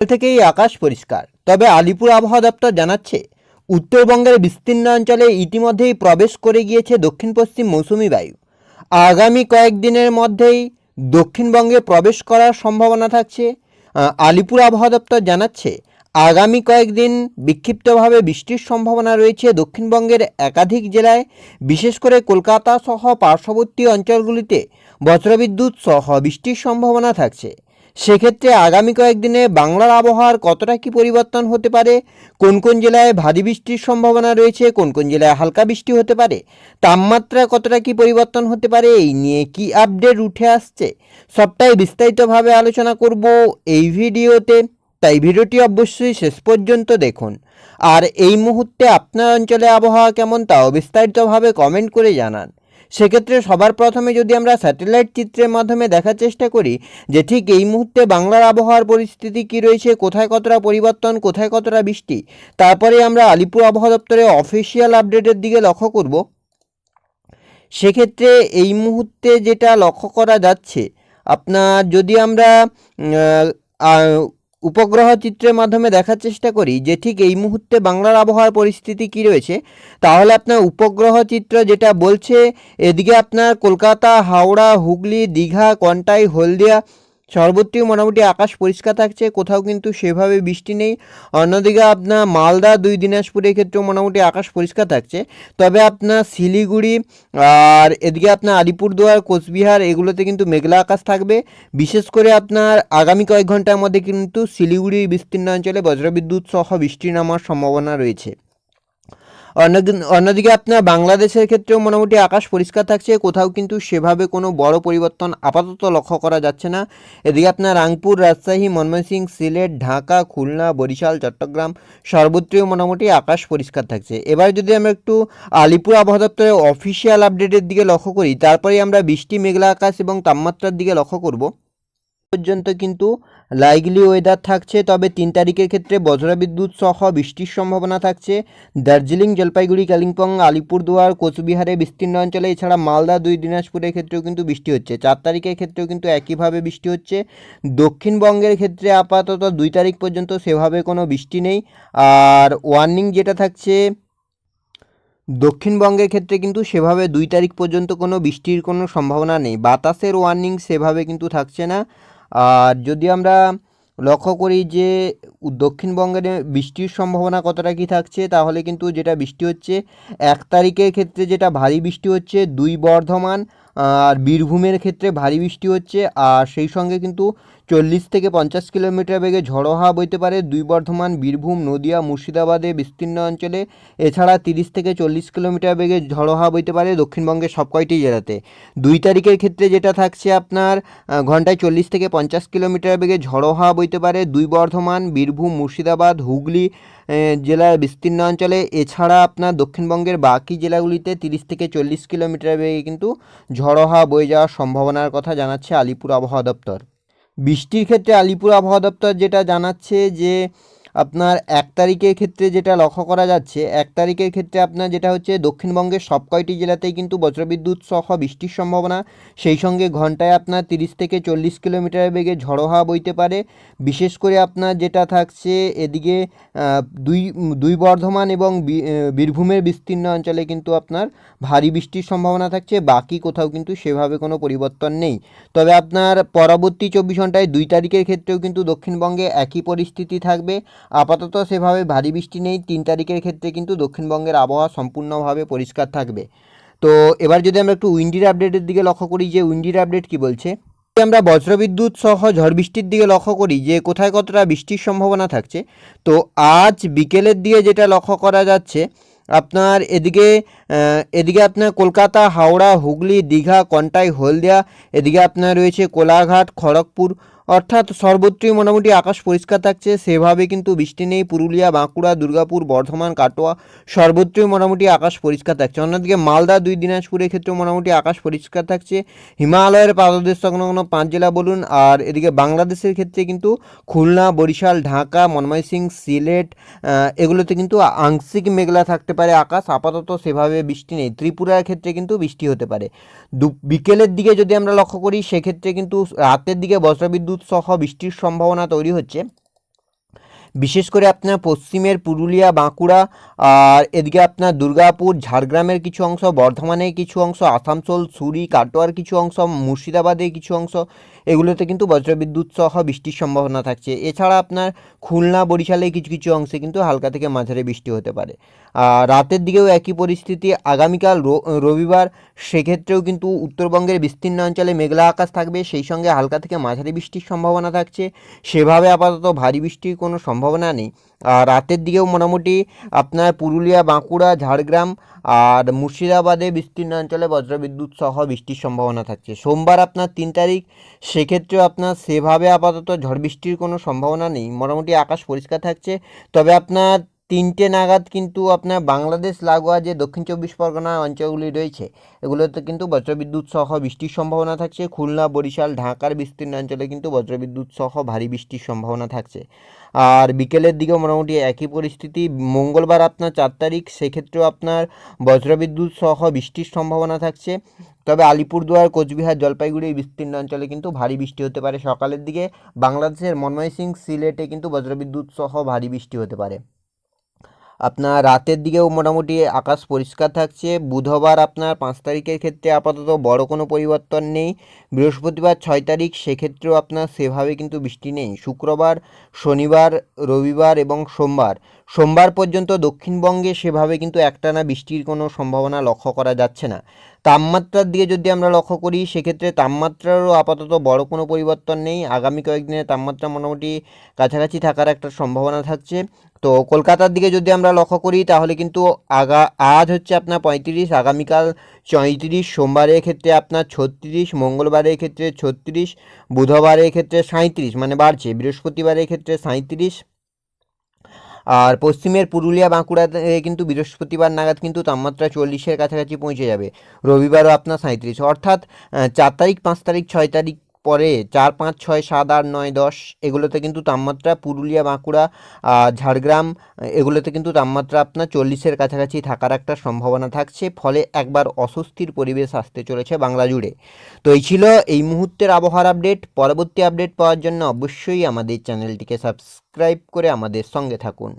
থেকেই আকাশ পরিষ্কার। তবে আলিপুর আবহাওয়া দপ্তর জানাচ্ছে উত্তরবঙ্গের বিস্তীর্ণ অঞ্চলে ইতিমধ্যেই প্রবেশ করে গিয়েছে দক্ষিণ পশ্চিম মৌসুমি বায়ু। আগামী কয়েকদিনের মধ্যেই দক্ষিণবঙ্গে প্রবেশ করার সম্ভাবনা থাকছে। আলিপুর আবহাওয়া দপ্তর জানাচ্ছে আগামী কয়েকদিন বিক্ষিপ্তভাবে বৃষ্টির সম্ভাবনা রয়েছে দক্ষিণবঙ্গের একাধিক জেলায়, বিশেষ করে কলকাতা সহ পার্শ্ববর্তী অঞ্চলগুলিতে বজ্রবিদ্যুৎ সহ বৃষ্টির সম্ভাবনা থাকছে। সেক্ষেত্রে আগামী কয়েকদিনে বাংলার আবহাওয়ার কতটা কী পরিবর্তন হতে পারে, কোন কোন জেলায় ভারী বৃষ্টির সম্ভাবনা রয়েছে, কোন কোন জেলায় হালকা বৃষ্টি হতে পারে, তাপমাত্রা কতটা কী পরিবর্তন হতে পারে, এই নিয়ে কি আপডেট উঠে আসছে, সবটাই বিস্তারিতভাবে আলোচনা করব এই ভিডিওতে। তাই ভিডিওটি অবশ্যই শেষ পর্যন্ত দেখুন। আর এই মুহূর্তে আপনার অঞ্চলে আবহাওয়া কেমন তাও বিস্তারিতভাবে কমেন্ট করে জানান। সেক্ষেত্রে সবার প্রথমে যদি আমরা স্যাটেলাইট চিত্রের মাধ্যমে দেখার চেষ্টা করি যে ঠিক এই মুহূর্তে বাংলার আবহাওয়ার পরিস্থিতি কী রয়েছে, কোথায় কতটা পরিবর্তন, কোথায় কতটা বৃষ্টি, তারপরে আমরা আলিপুর আবহাওয়া দপ্তরের অফিসিয়াল আপডেটের দিকে লক্ষ্য করব। সেক্ষেত্রে এই মুহূর্তে যেটা লক্ষ্য করা যাচ্ছে, আপনার যদি আমরা উপগ্রহ চিত্রের মাধ্যমে দেখার চেষ্টা করি যে ঠিক এই মুহূর্তে বাংলার আবহাওয়ার পরিস্থিতি কী রয়েছে, তাহলে আপনার উপগ্রহ চিত্র যেটা বলছে এদিকে আপনার কলকাতা, হাওড়া, হুগলি, দীঘা, কন্টাই, হলদিয়া সর্বত্রই মোটামুটি আকাশ পরিষ্কার থাকছে, কোথাও কিন্তু সেভাবে বৃষ্টি নেই। অন্যদিকে আপনার মালদা, দুই দিনাজপুরের ক্ষেত্রেও মোটামুটি আকাশ পরিষ্কার থাকছে। তবে আপনার শিলিগুড়ি আর এদিকে আপনার আলিপুরদুয়ার, কোচবিহার এগুলোতে কিন্তু মেঘলা আকাশ থাকবে। বিশেষ করে আপনার আগামী কয়েক ঘন্টার মধ্যে কিন্তু শিলিগুড়ির বিস্তীর্ণ অঞ্চলে বজ্রবিদ্যুৎ সহ বৃষ্টি নামার সম্ভাবনা রয়েছে। অন্যদিকে আপনার বাংলাদেশের ক্ষেত্রেও মোটামুটি আকাশ পরিষ্কার থাকছে, কোথাও কিন্তু সেভাবে কোনো বড় পরিবর্তন আপাতত লক্ষ্য করা যাচ্ছে না। এদিকে আপনার রাংপুর, রাজশাহী, ময়মনসিংহ, সিলেট, ঢাকা, খুলনা, বরিশাল, চট্টগ্রাম সর্বত্রই মোটামুটি আকাশ পরিষ্কার থাকছে। এবার যদি আমরা একটু আলিপুর আবহাওয়া দপ্তরের অফিসিয়াল আপডেটের দিকে লক্ষ্য করি, তারপরে আমরা বৃষ্টি, মেঘলা আকাশ এবং তাপমাত্রার দিকে লক্ষ্য করব। পর্যন্ত কিন্তু লাইকলি ওয়েদার থাকছে। তবে 3 তারিখের ক্ষেত্রে বজ্রবিদ্যুৎ সহ বৃষ্টির সম্ভাবনা থাকছে দার্জিলিং, জলপাইগুড়ি, কালিম্পং, আলিপুরদুয়ার, কোচবিহারে বিস্তীর্ণ অঞ্চলে, এছাড়া মালদা, দুই দিনাজপুরের ক্ষেত্রেও কিন্তু বৃষ্টি হচ্ছে। 4 তারিখের ক্ষেত্রেও কিন্তু একইভাবে বৃষ্টি হচ্ছে। দক্ষিণবঙ্গের ক্ষেত্রে আপাতত 2 তারিখ পর্যন্ত সেভাবে কোনো বৃষ্টি নেই। আর ওয়ার্নিং যেটা থাকছে দক্ষিণবঙ্গের ক্ষেত্রে কিন্তু সেভাবে 2 তারিখ পর্যন্ত কোনো বৃষ্টির কোনো সম্ভাবনা নেই। বাতাসের ওয়ার্নিং সেভাবে কিন্তু থাকছে না। আর যদি আমরা লক্ষ্য করি যে দক্ষিণবঙ্গের বৃষ্টির সম্ভাবনা কতটা কী থাকছে, তাহলে কিন্তু যেটা বৃষ্টি হচ্ছে 1 তারিখের ক্ষেত্রে যেটা ভারী বৃষ্টি হচ্ছে 2 বর্ধমান আর বীরভূমের ক্ষেত্রে ভারী বৃষ্টি হচ্ছে। আর সেই সঙ্গে কিন্তু 40 থেকে 50 কিলোমিটার বেগে ঝড়ো হাওয়া বইতে পারে 2 বর্ধমান, বীরভূম, নদিয়া, মুর্শিদাবাদে বিস্তীর্ণ অঞ্চলে। এছাড়া 30 থেকে 40 কিলোমিটার বেগে ঝড়ো হাওয়া বইতে পারে দক্ষিণবঙ্গের সব কয়টি জেলাতে। 2 তারিখের ক্ষেত্রে যেটা থাকছে আপনার ঘন্টায় 40 থেকে 50 কিলোমিটার বেগে ঝড়ো হাওয়া বইতে পারে 2 বর্ধমান, বীরভূম, মুর্শিদাবাদ, হুগলি জেলার বিস্তীর্ণ অঞ্চলে। এছাড়া আপনার দক্ষিণবঙ্গের বাকি জেলাগুলিতে 30 থেকে 40 কিলোমিটার বেগে কিন্তু ঝড়ো হাওয়া বয়ে যাওয়ার সম্ভাবনার কথা জানাচ্ছে আলিপুর আবহাওয়া দপ্তর। বৃষ্টির ক্ষেত্রে আলিপুর আবহাওয়া দপ্তর যেটা জানাচ্ছে যে আপনার 1 তারিখের ক্ষেত্রে যেটা লক্ষ্য করা যাচ্ছে, 1 তারিখের ক্ষেত্রে আপনার যেটা হচ্ছে দক্ষিণবঙ্গের সব কয়টি জেলাতেই কিন্তু বজ্রবিদ্যুৎ সহ বৃষ্টির সম্ভাবনা। সেই সঙ্গে ঘন্টায় আপনার 30 থেকে 40 কিলোমিটার বেগে ঝড়ো হাওয়া বইতে পারে। বিশেষ করে আপনার যেটা থাকছে এদিকে দুই বর্ধমান এবং বীরভূমের বিস্তীর্ণ অঞ্চলে কিন্তু আপনার ভারী বৃষ্টির সম্ভাবনা থাকছে। বাকি কোথাও কিন্তু সেভাবে কোনো পরিবর্তন নেই। তবে আপনার পরবর্তী 24 ঘন্টায় 2 তারিখের ক্ষেত্রেও কিন্তু দক্ষিণবঙ্গে একই পরিস্থিতি থাকবে। আপাতত সেভাবে ভারী বৃষ্টি নেই। 3 তারিখের ক্ষেত্রে কিন্তু দক্ষিণবঙ্গের আবহাওয়া সম্পূর্ণভাবে পরিষ্কার থাকবে। তো এবার যদি আমরা একটু উইন্ডির আপডেটের দিকে লক্ষ্য করি যে উইন্ডির আপডেট কি বলছে, আমরা বজ্রবিদ্যুৎ সহ ঝড় বৃষ্টির দিকে লক্ষ্য করি যে কোথায় কতটা বৃষ্টির সম্ভাবনা থাকছে। তো আজ বিকেলের দিকে যেটা লক্ষ্য করা যাচ্ছে আপনার এদিকে আপনার কলকাতা, হাওড়া, হুগলি, দীঘা, কন্টাই, হলদিয়া, এদিকে আপনার রয়েছে কোলাঘাট, খড়গপুর, অর্থাৎ সর্বত্রই মোটামুটি আকাশ পরিষ্কার থাকছে। সেভাবে কিন্তু বৃষ্টি নেই। পুরুলিয়া, বাঁকুড়া, দুর্গাপুর, বর্ধমান, কাটোয়া সর্বত্রই মোটামুটি আকাশ পরিষ্কার থাকছে। অন্যদিকে মালদা, দুই দিনাজপুরের ক্ষেত্রে মোটামুটি আকাশ পরিষ্কার থাকছে। হিমালয়ের পাদদেশ সংলগ্ন 5 জেলা বলুন। আর এদিকে বাংলাদেশের ক্ষেত্রে কিন্তু খুলনা, বরিশাল, ঢাকা, ময়মনসিংহ, সিলেট এগুলোতে কিন্তু আংশিক মেঘলা থাকতে পারে আকাশ। আপাতত সেভাবে বৃষ্টি নেই। ত্রিপুরার ক্ষেত্রে কিন্তু বৃষ্টি হতে পারে। বিকেলের দিকে যদি আমরা লক্ষ্য করি সেক্ষেত্রে কিন্তু রাতের দিকে বজ্রবিদ্যুৎ সহ বৃষ্টির সম্ভাবনা তৈরি হচ্ছে। বিশেষ করে আপনার পশ্চিমের পুরুলিয়া, বাঁকুড়া, আর এদিকে আপনার দুর্গাপুর, ঝাড়গ্রামের কিছু অংশ, বর্ধমানের কিছু অংশ, আসানসোল, সুরি, কাটোয়ার কিছু অংশ, মুর্শিদাবাদের কিছু অংশ, এগুলোতে কিন্তু বজ্রবিদ্যুৎ সহ বৃষ্টির সম্ভাবনা থাকছে। এছাড়া আপনার খুলনা, বরিশালের কিছু কিছু অংশে কিন্তু হালকা থেকে মাঝারি বৃষ্টি হতে পারে। রাতের দিকেও একই পরিস্থিতি। আগামীকাল রবিবার, সেক্ষেত্রেও কিন্তু উত্তরবঙ্গের বিস্তীর্ণ অঞ্চলে মেঘলা আকাশ থাকবে, সেই সঙ্গে হালকা থেকে মাঝারি বৃষ্টির সম্ভাবনা থাকছে। সেভাবে আপাতত ভারী বৃষ্টির কোনো সম্ভাবনা নেই। আর রাতের দিকেও মোটামুটি আপনার পুরুলিয়া, বাঁকুড়া, ঝাড়গ্রাম আর মুর্শিদাবাদে বিস্তীর্ণ অঞ্চলে বজ্রবিদ্যুৎ সহ বৃষ্টির সম্ভাবনা থাকছে। সোমবার আপনার 3 তারিখ, সেক্ষেত্রেও আপনার সেভাবে আপাতত ঝড় বৃষ্টির কোনো সম্ভাবনা নেই, মোটামুটি আকাশ পরিষ্কার থাকছে। তবে আপনার 3টে নাগাদ কিন্তু আপনার বাংলাদেশ লাগোয়া যে দক্ষিণ 24 পরগনা অঞ্চলগুলি রয়েছে, এগুলোতে কিন্তু বজ্রবিদ্যুৎ সহ বৃষ্টির সম্ভাবনা থাকছে। খুলনা, বরিশাল, ঢাকার বিস্তীর্ণ অঞ্চলে কিন্তু বজ্রবিদ্যুৎ সহ ভারী বৃষ্টির সম্ভাবনা থাকছে। আর বিকেলের দিকেও মোটামুটি একই পরিস্থিতি। মঙ্গলবার আপনার 4 তারিখ, সেক্ষেত্রেও আপনার বজ্রবিদ্যুৎ সহ বৃষ্টির সম্ভাবনা থাকছে। তবে আলিপুরদুয়ার, কোচবিহার, জলপাইগুড়ি বিস্তীর্ণ অঞ্চলে কিন্তু ভারী বৃষ্টি হতে পারে সকালের দিকে। বাংলাদেশের ময়মনসিং, সিলেটে কিন্তু বজ্রবিদ্যুৎ সহ ভারী বৃষ্টি হতে পারে। আপনার রাতের দিকেও মোটামুটি আকাশ পরিষ্কার থাকছে। বুধবার আপনার 5 তারিখের ক্ষেত্রে আপাতত বড় কোনো পরিবর্তন নেই। বৃহস্পতিবার 6 তারিখ, সেক্ষেত্রেও আপনার সেভাবে কিন্তু বৃষ্টি নেই। শুক্রবার, শনিবার, রবিবার এবং সোমবার পর্যন্ত দক্ষিণবঙ্গে সেভাবে কিন্তু একটানা বৃষ্টির কোনো সম্ভাবনা লক্ষ্য করা যাচ্ছে না। তাপমাত্রার দিকে যদি আমরা লক্ষ্য করি, সেক্ষেত্রে তাপমাত্রারও আপাতত বড় কোনো পরিবর্তন নেই। আগামী কয়েকদিনে তাপমাত্রা মোটামুটি কাছাকাছি থাকার একটা সম্ভাবনা থাকছে। তো কলকাতার দিকে যদি আমরা লক্ষ্য করি, তাহলে কিন্তু আজ হচ্ছে আপনার 35, আগামীকাল 34, সোমবারের ক্ষেত্রে আপনার 36, মঙ্গলবারের ক্ষেত্রে 36, বুধবারের ক্ষেত্রে 37, মানে বাড়ছে। বৃহস্পতিবারের ক্ষেত্রে 37। আর পশ্চিমের পুরুলিয়া, বাঁকুড়াতে কিন্তু বৃহস্পতিবার নাগাদ কিন্তু তাপমাত্রা 40-এর কাছাকাছি পৌঁছে যাবে। রবিবারও আপনার 37, অর্থাৎ 4 তারিখ, 5 তারিখ, 6 তারিখ পরে 4, 5, 6, 7, 8, 9, 10 এগুলোতে কিন্তু তাপমাত্রা পুরুলিয়া, বাঁকুড়া, ঝাড়গ্রাম, এগুলোতে কিন্তু তাপমাত্রা আপনার 40-এর কাছাকাছি থাকার একটা সম্ভাবনা থাকছে। ফলে একবার অস্বস্তির পরিবেশ আসতে চলেছে বাংলা জুড়ে। তো এই ছিল এই মুহূর্তের আবহাওয়ার আপডেট। পরবর্তী আপডেট পাওয়ার জন্য অবশ্যই আমাদের চ্যানেলটিকে সাবস্ক্রাইব করে আমাদের সঙ্গে থাকুন।